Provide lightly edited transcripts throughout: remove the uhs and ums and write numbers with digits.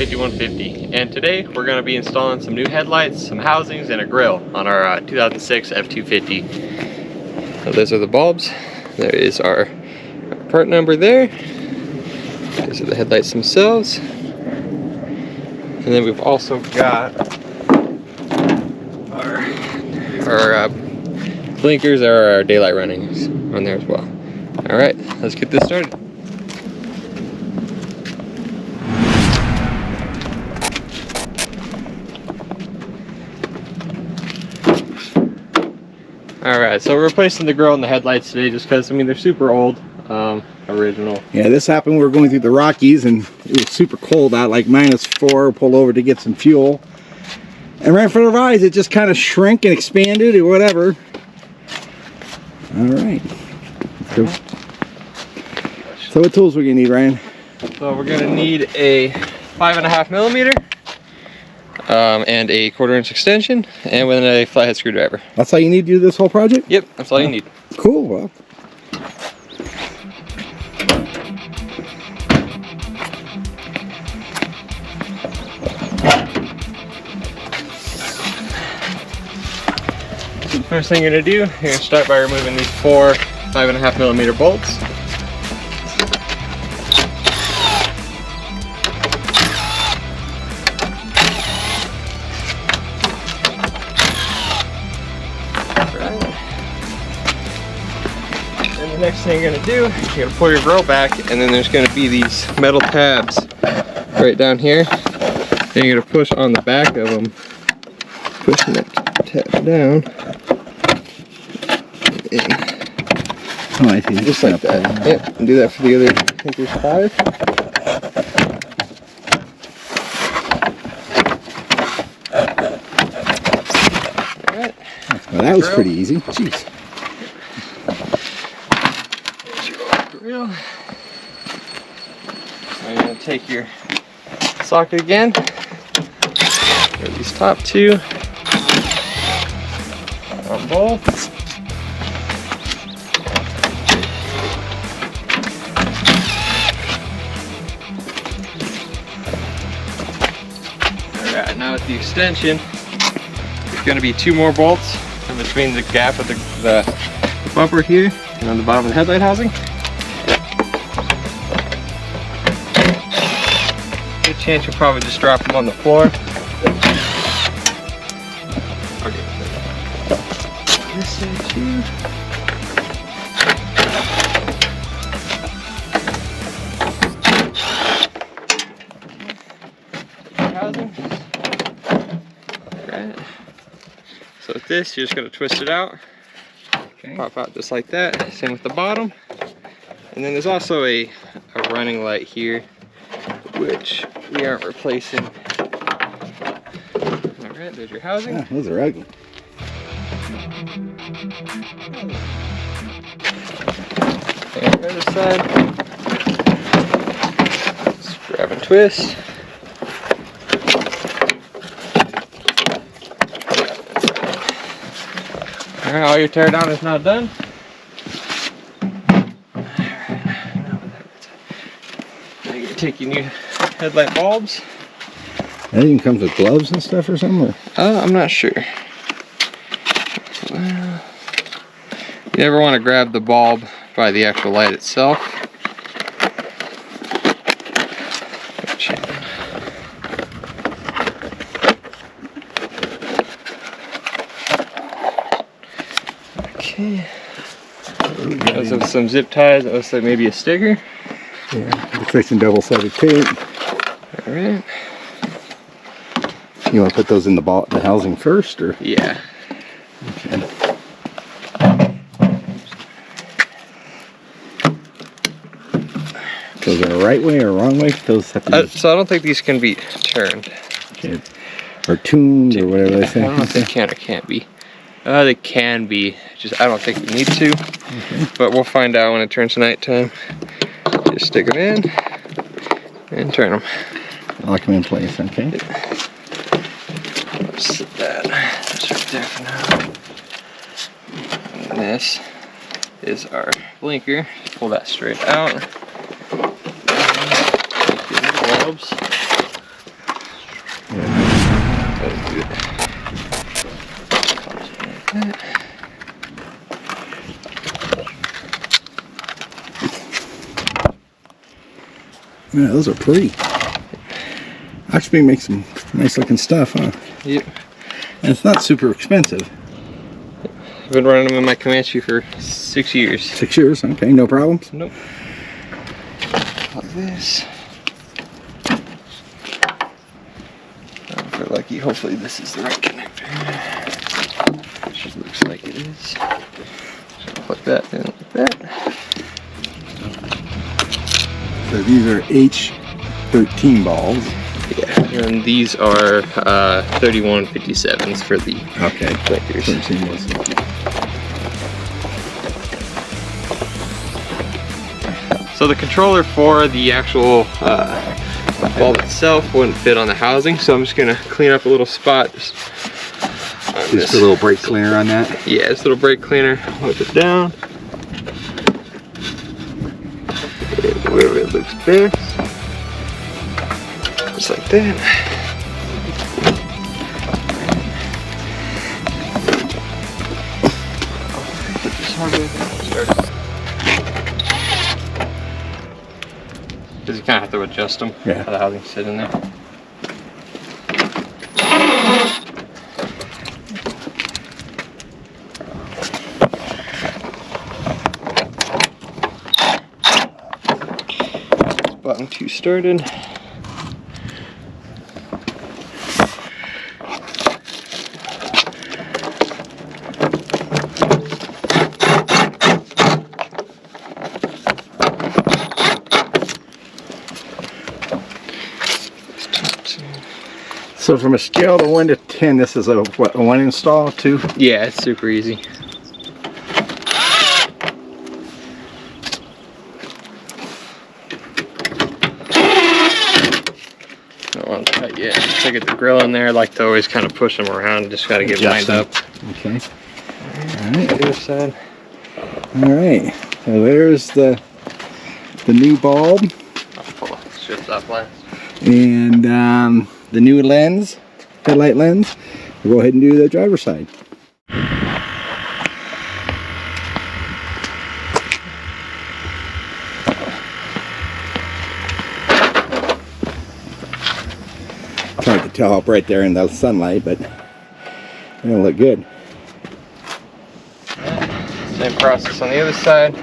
5150, and today we're going to be installing some new headlights, some housings, and a grille on our 2006 F250. So those are the bulbs. There is our part number there. These are the headlights themselves. And then we've also got our blinkers or our daylight runnings on there as well. All right, let's get this started. Alright, so we're replacing the grille and the headlights today just because, I mean, they're super old, original. Yeah, this happened, we were going through the Rockies and it was super cold out, like -4, pulled over to get some fuel. And right in front of our eyes, it just kind of shrank and expanded or whatever. Alright. So what tools are we going to need, Ryan? So we're going to need a 5.5mm. And a 1/4 inch extension, and with a flathead screwdriver. That's all you need to do this whole project? Yep, that's all you need. Cool. Well, so the first thing you're going to do, you're going to start by removing these 4 5.5mm bolts. And the next thing you're going to do, you're going to pull your grille back, and then there's going to be these metal tabs right down here. And you're going to push on the back of them, pushing that tab down. oh, I see. Just like that. Yep, and do that for the other, I think there's 5. Alright. Well, that was pretty easy. Jeez. Now you're going to take your socket again, grab these top 2 on both. Alright, now with the extension, there's going to be 2 more bolts in between the gap of the bumper here and on the bottom of the headlight housing. Good chance you'll probably just drop them on the floor. Okay. This side too. Housing. Alright. So with this, you're just going to twist it out. Okay. Pop out just like that. Same with the bottom. And then there's also a running light here, which we aren't replacing. Alright, there's your housing. Yeah, those are ugly. And the other side. Just grab and twist. Alright, all your tear down is now done. Now you're going to take your new headlight bulbs. That even comes with gloves and stuff or something? I'm not sure. Well, you never want to grab the bulb by the actual light itself. Okay. Because of some zip ties, it looks like maybe a sticker. Yeah, looks like some double-sided tape. Alright. You want to put those in the housing first, or? Yeah. Okay. Those are the right way or wrong way? Those have to be... So I don't think these can be turned. Okay. Or tuned, or whatever they say. I don't know if they can or can't be. They can be. Just I don't think we need to. Okay. But we'll find out when it turns nighttime. Just stick them in and turn them. Lock them in place, okay? Let's set that. That's right there for now. And this is our blinker. Pull that straight out. Bulbs. Yeah, those are pretty. AUXBEAM makes some nice looking stuff, huh? Yep. And it's not super expensive. I've been running them in my Comanche for 6 years. 6 years, okay, no problems. Nope. Like this. If we're lucky, hopefully this is the right connector. It looks like it is. So plug that in like that. So these are H13 balls. Yeah, and these are 3157s for the connectors. So the controller for the actual bulb itself wouldn't fit on the housing, so I'm just gonna clean up a little spot. Just a little brake cleaner on that? Yeah, just a little brake cleaner. Wipe it down. And wherever it looks best. Just like that. Put this hardware down. Because you kind of have to adjust them. Yeah. How the housing sit in there. Button 2 started. So from a scale of 1 to 10, this is a what, a 1 install, 2? Yeah, it's super easy. Don't want to cut yet. Once I get the grill in there, I like to always kind of push them around. Just got to get lined up. Okay. All right. The other side. All right. So there's the new bulb. I'll pull the strips off last. And the new lens, headlight lens. We'll go ahead and do the driver's side. It's hard to tell up right there in the sunlight, but it'll look good. Same process on the other side.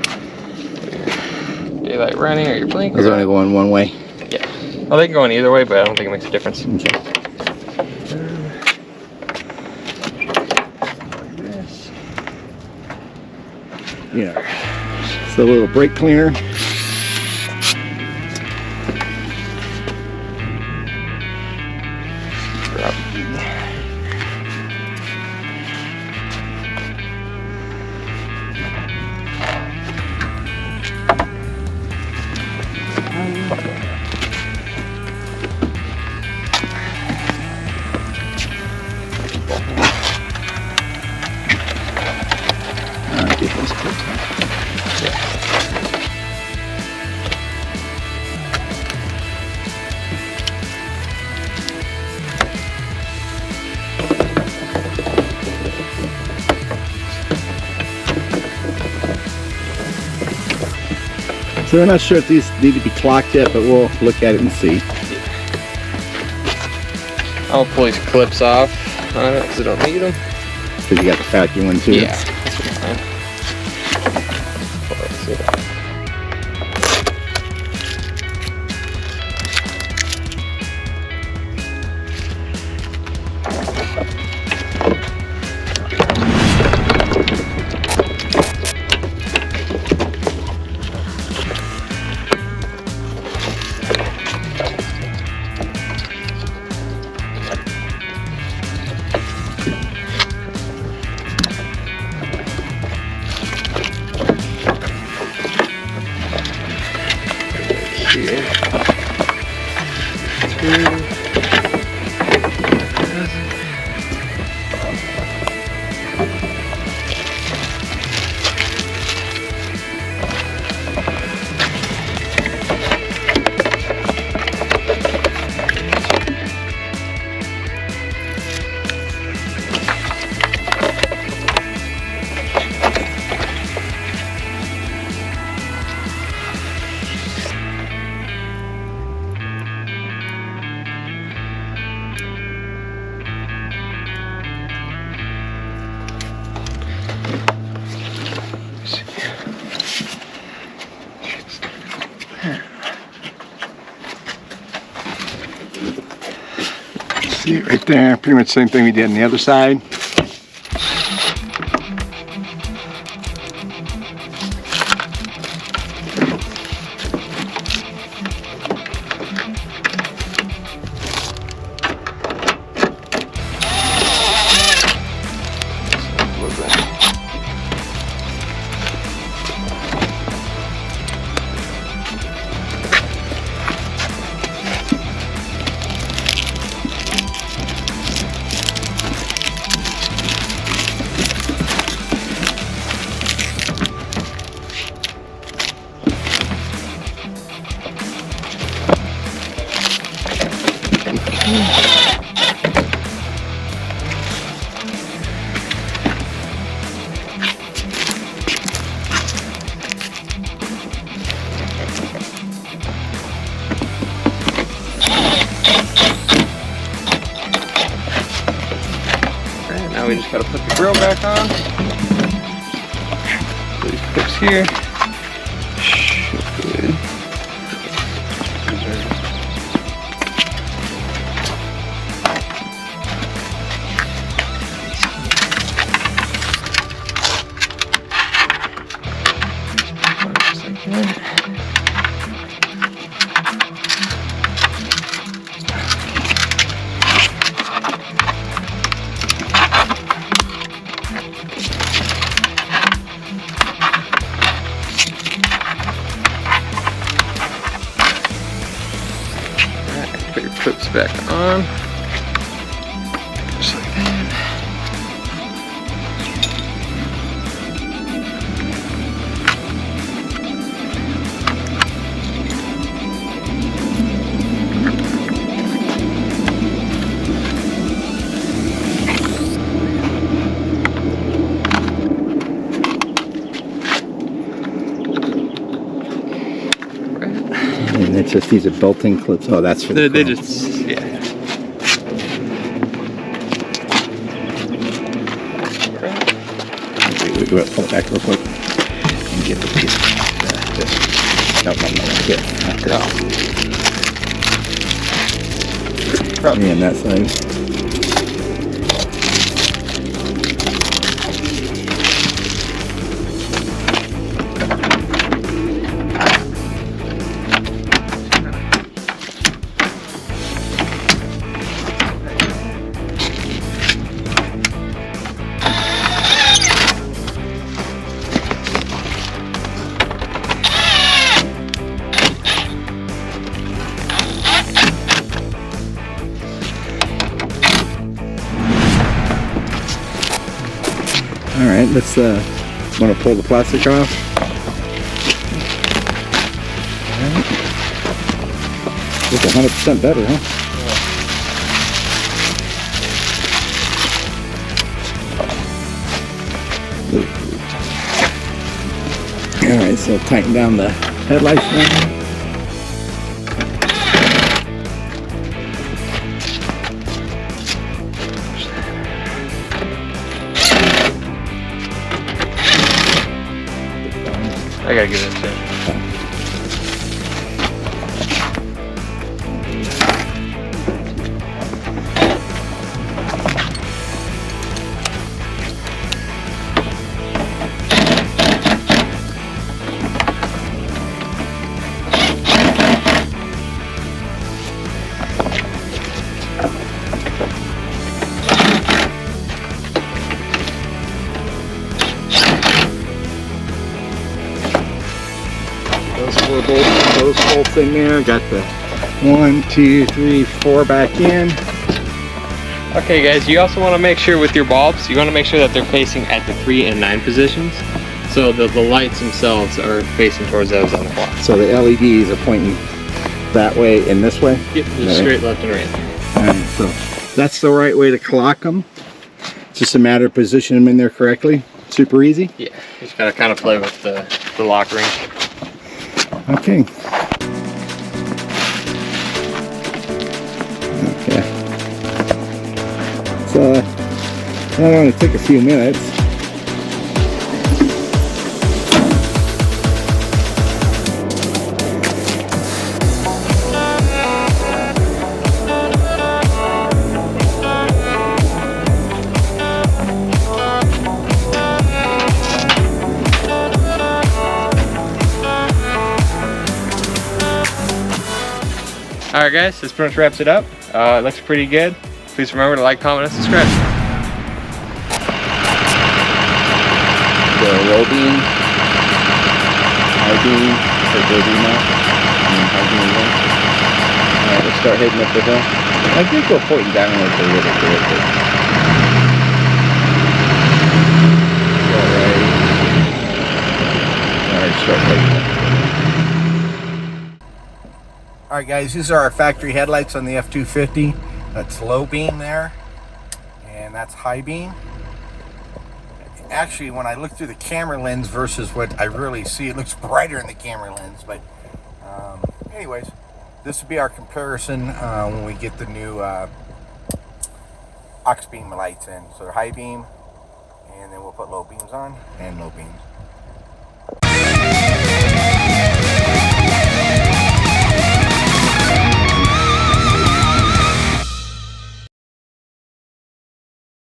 Daylight running or your blinker. It's only going one way. Yeah. Well, they can go in either way, but I don't think it makes a difference. Okay. Yeah. It's a little brake cleaner. Drop E. Get those clips on. So we're not sure if these need to be clocked yet, but we'll look at it and see. I'll pull these clips off on it because I don't need them. Because you got the factory one too. Yeah, that's fine. Let's see. See it right there, pretty much same thing we did on the other side. Now we just gotta put the grill back on. Put these clips here. Good. Just like that. Put your clips back on. Just like that. And it's just these are built-in clips. Oh, that's for the They grill. just, yeah. Wait, pull it back real quick and get the piece. This. No, here. Not this. And that side. All right, let's want to pull the plastic off. All right. Look 100% better, huh? All right, so tighten down the headlights now. I gotta give it a check. Those bolts in there. Got the 1, 2, 3, 4 back in. Okay guys, you also want to make sure with your bulbs, you want to make sure that they're facing at the 3 and 9 positions. So the lights themselves are facing towards those on the clock. So the LEDs are pointing that way and this way? Yep, just straight left and right. Alright, so that's the right way to clock them. It's just a matter of positioning them in there correctly. Super easy. Yeah, you just gotta kind of play with the lock ring. Okay. Okay. So that only took a few minutes. Alright guys, this pretty much wraps it up. It looks pretty good. Please remember to like, comment, and subscribe. The low beam, high beam, put low beam up, and then high beam again. Alright, let's start heading up the hill. I did go pointing downwards a little bit, but alright, start heading up. Alright guys, these are our factory headlights on the F250. That's low beam there, and that's high beam. Actually, when I look through the camera lens versus what I really see, it looks brighter in the camera lens. But anyways, this will be our comparison when we get the new AUXBEAM lights in. So they're high beam, and then we'll put low beams on and low beams.